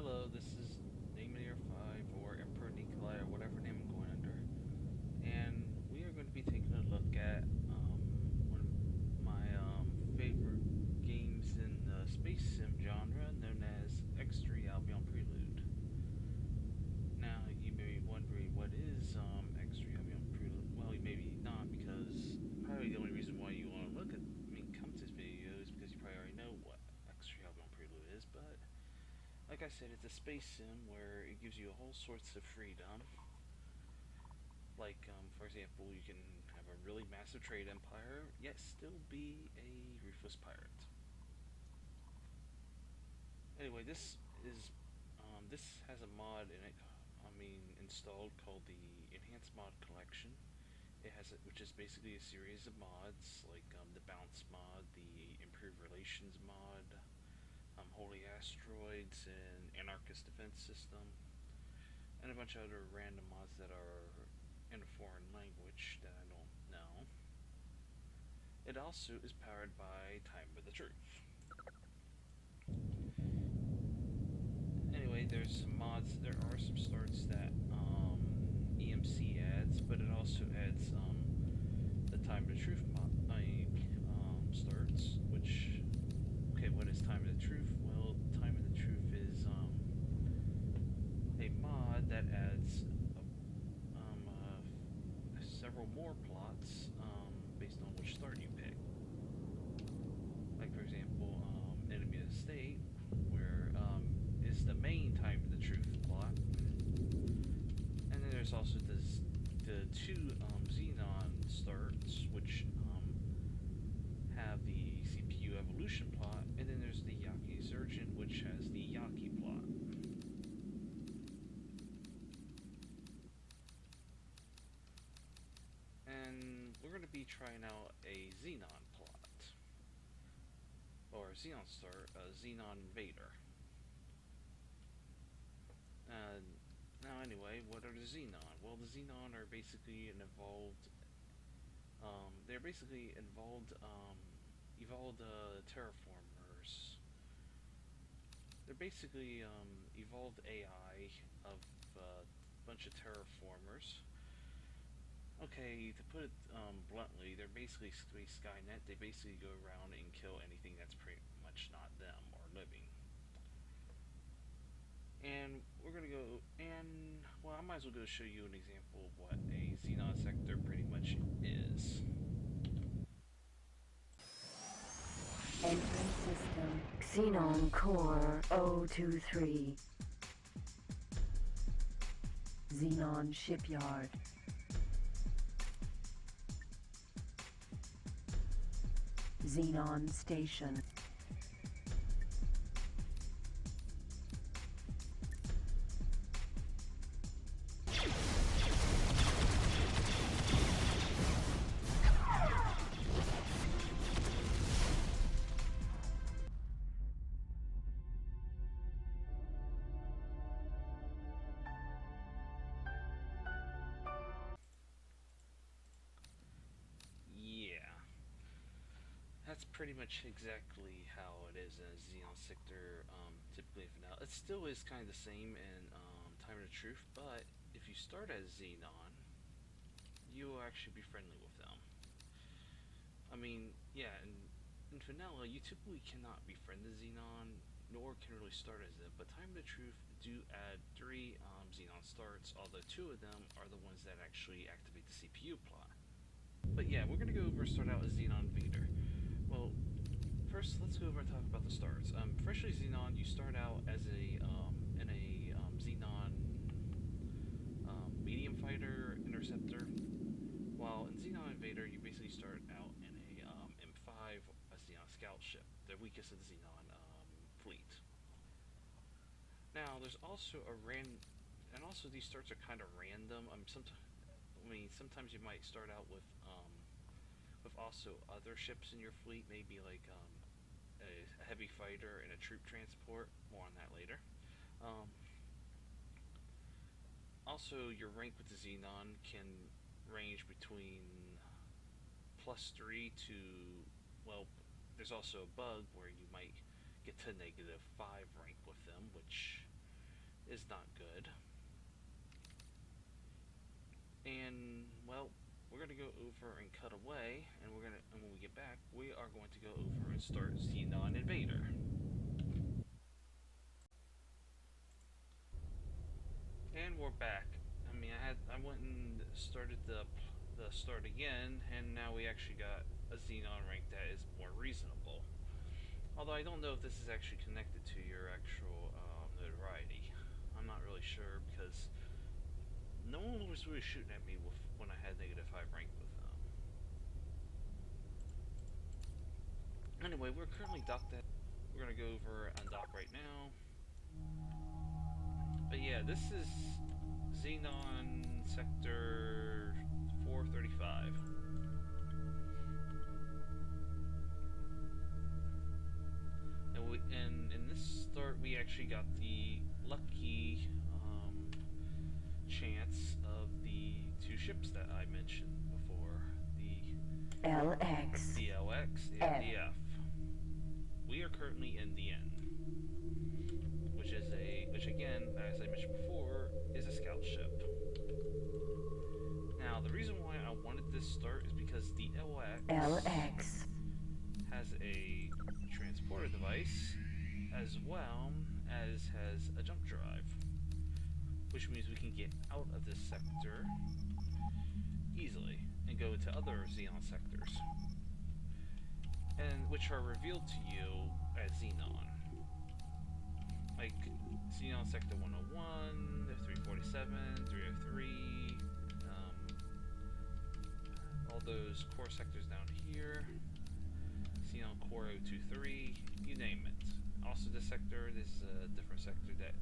Hello, this is Naminator 5 or Emperor Nikolai or whatever name I'm going under. And we are going to be taking a look at one of my favorite games in the space sim genre known as X3 Albion Prelude. Now, you may be wondering what is X3 Albion Prelude. Well, maybe not, because probably the only reason why you want to come to this video is because you probably already know what X3 Albion Prelude is, but like I said, it's a space sim where it gives you all sorts of freedom. Like, for example, you can have a really massive trade empire, yet still be a ruthless pirate. Anyway, this has a mod in it, installed, called the Enhanced Mod Collection. It has which is basically a series of mods, like the Bounce mod, the Improved Relations mod, Holey asteroids, and Anarchist defense system, and a bunch of other random mods that are in a foreign language that I don't know. It also is powered by Time of the Truth. Anyway, there's some mods. There are some starts that EMC adds, but it also adds the Time of the Truth starts, which, okay, what is Time of the Truth? Well, Time of the Truth is a mod that adds several more plots based on which start you pick. Like, for example, Enemy of the State, where is the main Time of the Truth plot. And then there's also the two Xenon starts, which have the CPU evolution plot, and then there's the Yaki Surgeon, which has the Yaki plot. And we're going to be trying out a Xenon plot, or a Xenon start, a Xenon Invader. Now anyway, what are the Xenon? Well, the Xenon are basically an evolved, evolved terraformers. They're basically evolved AI of a bunch of terraformers. Okay, to put it bluntly, they're basically Skynet. They basically go around and kill anything that's pretty much not them or living. And we're gonna go, and well, I might as well go show you an example of what a Xenon sector pretty much is. Entrance system Xenon Core 023. Xenon Shipyard. Xenon Station. Yeah. That's pretty much exactly how it is in a Xenon sector, typically vanilla. It still is kind of the same in Time of the Truth, but if you start as Xenon, you will actually be friendly with them. I mean, yeah, in vanilla, you typically cannot befriend the Xenon, nor can really start as them, but Time of the Truth do add 3 Xenon starts, although 2 of them are the ones that actually activate the CPU plot. But yeah, we're going to go over and start out as Xenon Invader. Well, first, let's go over and talk about the starts. Freshly Xenon, you start out as in a Xenon medium fighter interceptor, while in Xenon Invader, you basically start out in a M5, a Xenon scout ship, the weakest of the Xenon fleet. Now, there's also and also these starts are kind of random. Sometimes you might start out with also other ships in your fleet, maybe like a heavy fighter and a troop transport. More on that later. Also, your rank with the Xenon can range between +3 to, well, there's also a bug where you might get to -5 rank with them, which is not good. And well, we're gonna go over and cut away, and when we get back, we are going to go over and start Xenon Invader. And we're back. I mean, I went and started the start again, and now we actually got a Xenon rank that is more reasonable. Although I don't know if this is actually connected to your actual notoriety. I'm not really sure because no one was really shooting at me when I had -5 rank with them. Anyway, we're currently docked at. We're gonna go over and dock right now. But yeah, this is Xenon Sector 435. And in this start, we actually got the lucky chance of the two ships that I mentioned before, the LX, the LX and the F. We are currently in the N, which again, as I mentioned before, is a scout ship. Now, the reason why I wanted this start is because the LX has a transporter device, as well as has a jump drive, which means we can get out of this sector easily and go to other Xenon sectors, and which are revealed to you as Xenon, like Xenon Sector 101, 347, 303, all those core sectors down here, Xenon Core 023, you name it. Also, this sector, this is a different sector that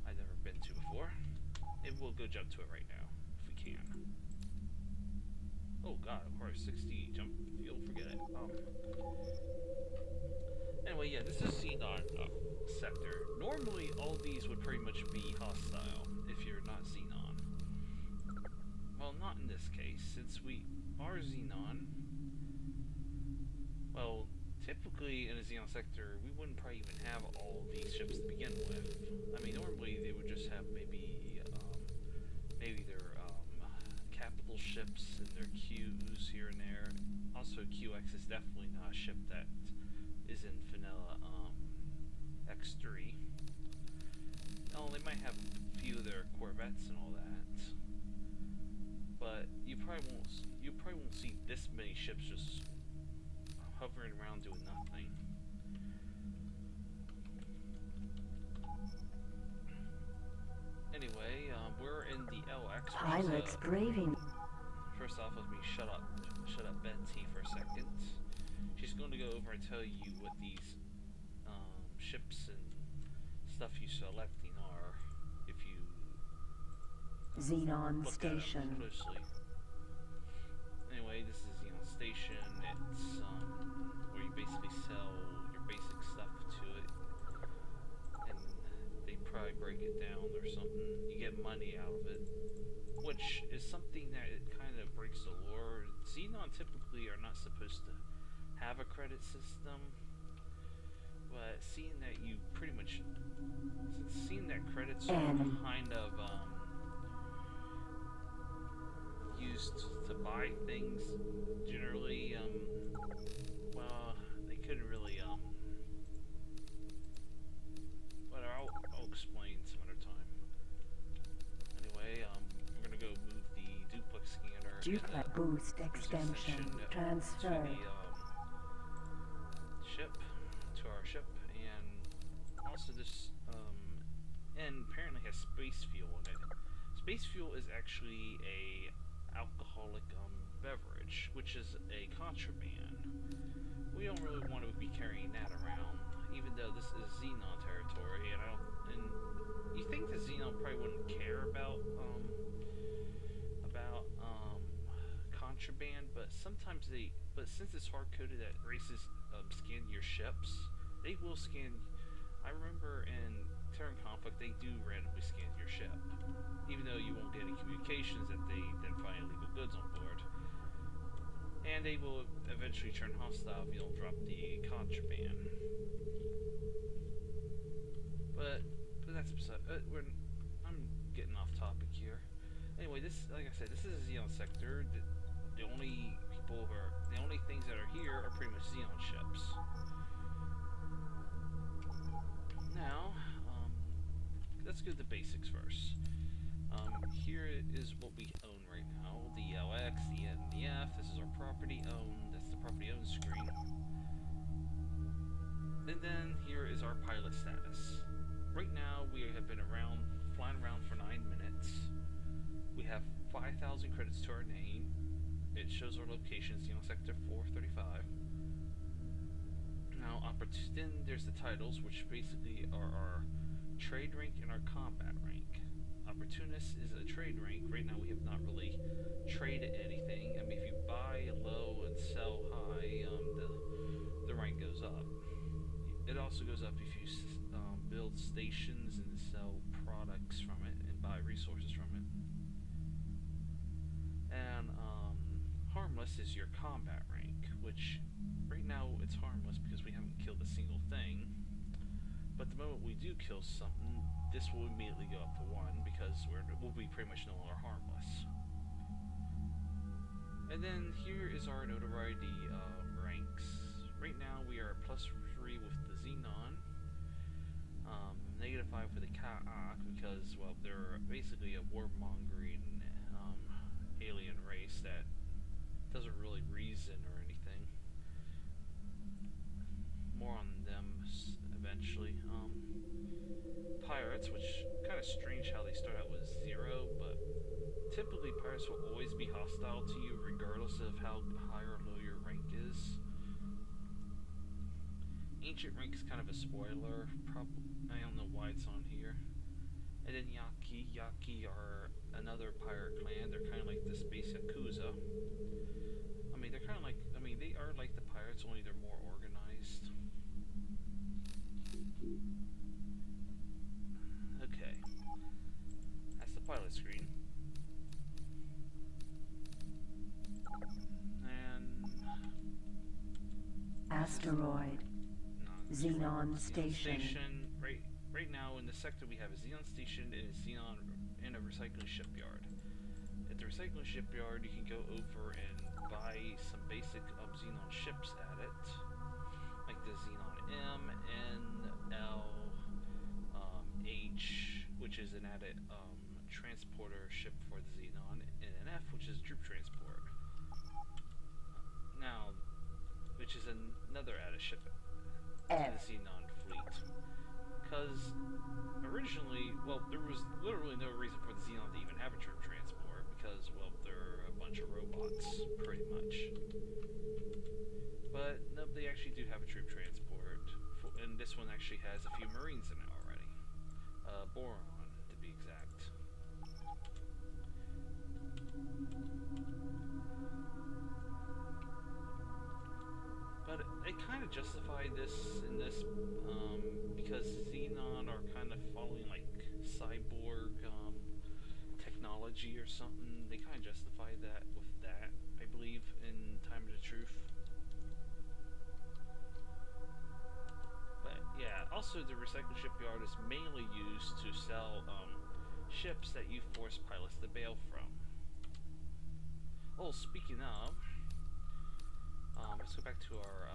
I've never been to before. We'll go jump to it right now, if we can. Oh god, of course, 60 jump field, forget it. Anyway, yeah, this is Xenon sector. Normally, all these would pretty much be hostile if you're not Xenon. Well, not in this case, since we are Xenon. Well, typically in a Xenon sector, we wouldn't probably even have all these ships to begin with. I mean, normally they would just have maybe their capital ships and their Qs here and there. Also, QX is definitely not a ship that is in vanilla X3. Oh, they might have a few of their corvettes and all that, but you probably won't see this many ships just hovering around doing nothing. Anyway, we're in the LX. Pilots braving. First off, let me shut up Betty for a second. She's going to go over and tell you what these ships and stuff you selecting are, if you Xenon look Station. at them closely. Anyway, this is Xenon Station. It's where you basically sell your basic stuff to it, and they probably break it down or something. You get money out of it, which is something that it kind of breaks the lore. Xenon typically are not supposed to have a credit system, but seeing that you pretty much, seeing that credits are kind of used to buy things generally, well, they couldn't really, but I'll explain some other time. Anyway, we're gonna go move the duplex scanner Duplex boost extension transfer to the ship, to our ship, and also this, and apparently has space fuel in it. Space fuel is actually a alcoholic beverage, which is a contraband. We don't really want to be carrying that around, even though this is Xenon territory, and you think that Xenon probably wouldn't care about contraband, but sometimes but since it's hard coded that races scan your ships, they will scan. I remember in Terran Conflict, they do randomly scan your ship, even though you won't get any communications that they then find illegal goods on board. And they will eventually turn hostile if you don't drop the contraband. But that's anyway, this, like I said, this is a Xenon sector. The only things that are here are pretty much Xenon ships. Now, let's go to the basics first. Here is what we own right now: the LX, the N, and the F. This is our property owned. That's the property owned screen. And then here is our pilot status. Right now, we have been flying around for 9 minutes. We have 5,000 credits to our name. It shows our location, Xenon Sector 435. Now, then there's the titles, which basically are our trade rank and our combat rank. Opportunist is a trade rank. Right now, we have not really traded anything. I mean, if you buy low and sell high, the rank goes up. It also goes up if you build stations and sell products from it and buy resources from it. And harmless is your combat rank, which right now it's harmless because we haven't killed a single thing. But the moment we do kill something, this will immediately go up to 1 because we'll be pretty much no longer harmless. And then here is our notoriety ranks. Right now we are +3 with the Xenon, -5 for the Ka'ak because, well, they're basically a warmongering alien race that doesn't really reason or anything. More on them eventually. Pirates, which kind of strange how they start out with 0, but typically pirates will always be hostile to you regardless of how high or low your rank is. Ancient rank is kind of a spoiler. I don't know why it's on here. And then Yaki. Yaki are another pirate clan. They're kind of like the space Yakuza. I mean, they're kind of like, they are like the pirates, only they're more organized. Okay. That's the pilot screen. And Asteroid. Xenon station. Right now in the sector we have a Xenon station and a Xenon and a recycling shipyard. At the recycling shipyard you can go over and buy some basic Xenon ships at it, like the Xenon M, N, L, H, which is an added transporter ship for the Xenon, and an F, which is troop transport. Now, which is another added ship to the Xenon fleet. Because originally, well, there was literally no reason for the Xenon to even have a troop transport because, well, they're a bunch of robots, pretty much. But no, they actually do have a troop transport, and this one actually has a few Marines in it already. Boron, to be exact. But they kind of justify this in this because Xenon are kind of following like cyborg technology or something. They kind of justify that with that, I believe, in Time of the Truth. But yeah, also the recycle shipyard is mainly used to sell ships that you force pilots to bail from. Oh, speaking of, let's go back to our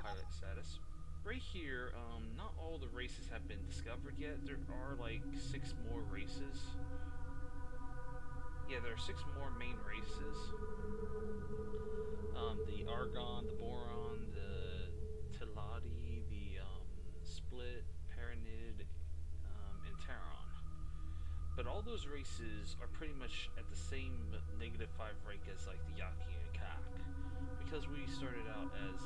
pilot status. Right here, not all the races have been discovered yet. There are like 6 more races. Yeah, there are 6 more main races. The Argon, the Boron, the Teladi, the Split, Paranid, and Terran. But all those races are pretty much at the same -5 rank as like the Yaki and Kak. Because we started out as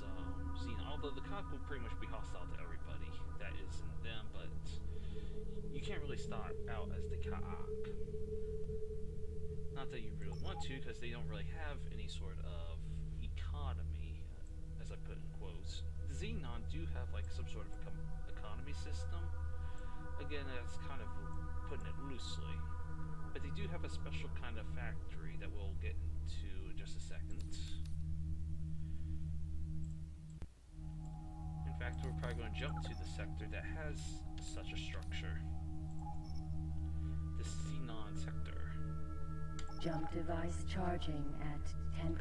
Xenon, although the Kak will pretty much be hostile to everybody that isn't them, but you can't really start out as the Kak. Not that you really want to, because they don't really have any sort of economy, as I put in quotes. The Xenon do have like some sort of economy system. Again, that's kind of putting it loosely. But they do have a special kind of factory that we'll get into in just a second. In fact, we're probably going to jump to the sector that has such a structure. The Xenon sector. Jump device charging at 10%.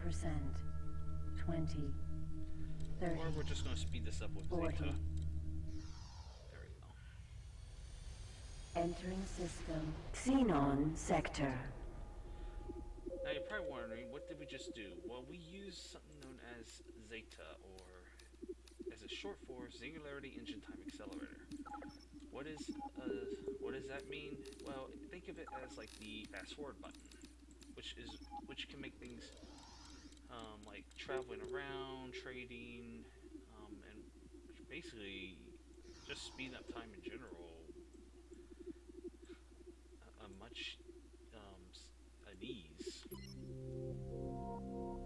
20. 30. Or we're just going to speed this up with 40. Zeta. There we go. Entering system. Xenon sector. Now you're probably wondering, what did we just do? Well, we used something known as Zeta, or as a short for Singularity Engine Time Accelerator. What does that mean? Well, think of it as like the fast forward button, which can make things like traveling around, trading, and basically just speeding up time in general much at ease.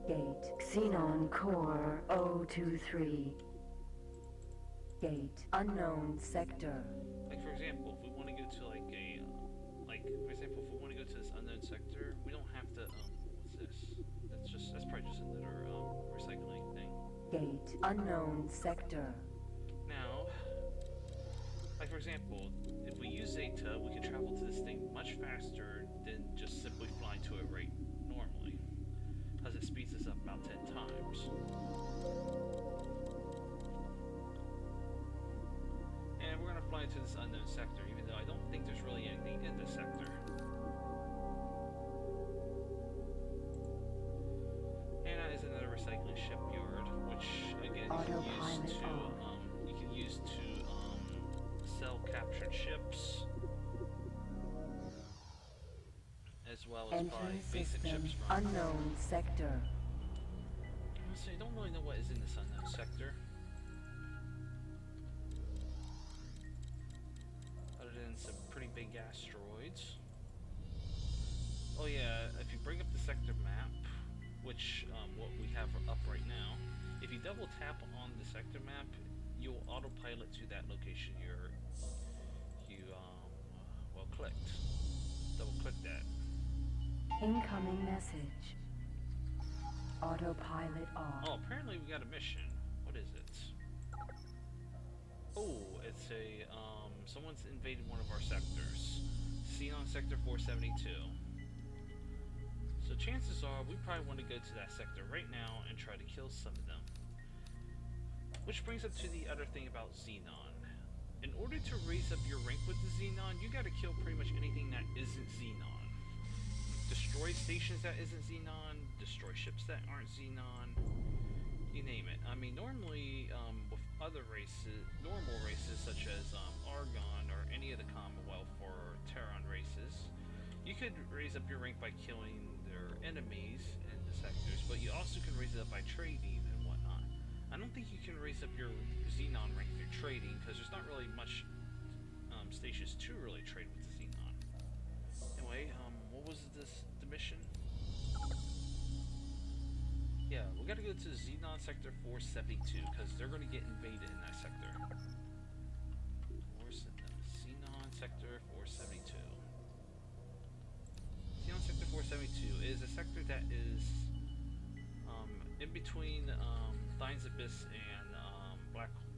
Gate Xenon Core 023. Gate Unknown Sector. Like for example, if we want to go to like a if we want to go to this unknown sector, we don't have to what's this? That's probably just another recycling thing. Gate Unknown Sector. Now, like for example, if we use Zeta, we can travel to this thing much faster than just simply flying to it right normally, because it speeds us up about 10 times. And we're going to fly into this unknown sector, even though I don't think there's really anything in this sector. And that is another recycling shipyard, which again you can use to sell captured ships, as well as buy basic ships from Unknown Sector. So you don't really know what is in this unknown sector, other than some pretty big asteroids. Oh yeah, if you bring up the sector map, which what we have up right now, if you double tap on the sector map, you'll autopilot to that location you clicked. Double click that. Incoming message. Autopilot off. Oh, apparently we got a mission. What is it? Oh, it's a someone's invaded one of our sectors. Xenon Sector 472. So chances are we probably want to go to that sector right now and try to kill some of them. Which brings up to the other thing about Xenon. In order to raise up your rank with the Xenon, you gotta kill pretty much anything that isn't Xenon. Destroy stations that isn't Xenon, destroy ships that aren't Xenon, you name it. I mean, normally, with other races, normal races such as Argon or any of the Commonwealth or Terran races, you could raise up your rank by killing their enemies in the sectors, but you also can raise it up by trading and whatnot. I don't think you can raise up your Xenon rank through trading, because there's not really much stations to really trade with the Xenon. Anyway, what was the mission? Yeah, we gotta go to Xenon Sector 472, because they're gonna get invaded in that sector. Xenon Sector 472. Xenon Sector 472 is a sector that is in between Thines Abyss and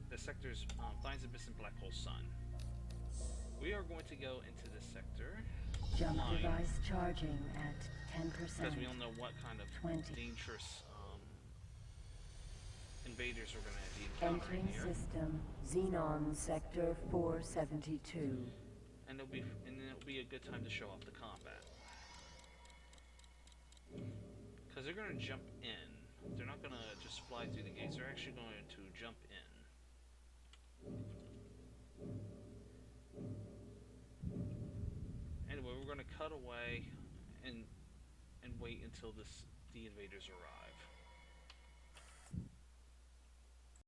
the sector's Thines Abyss and Black Hole Sun. We are going to go into this sector. Jump device charging at 10%. Because we don't know what kind of 20. dangerous invaders we're going to be encountering Entering here. system Xenon Sector 472. And it'll be a good time to show off the combat. Because they're going to jump in. They're not going to just fly through the gates. They're actually going to jump in. Anyway, we're going to cut away and wait until the invaders arrive.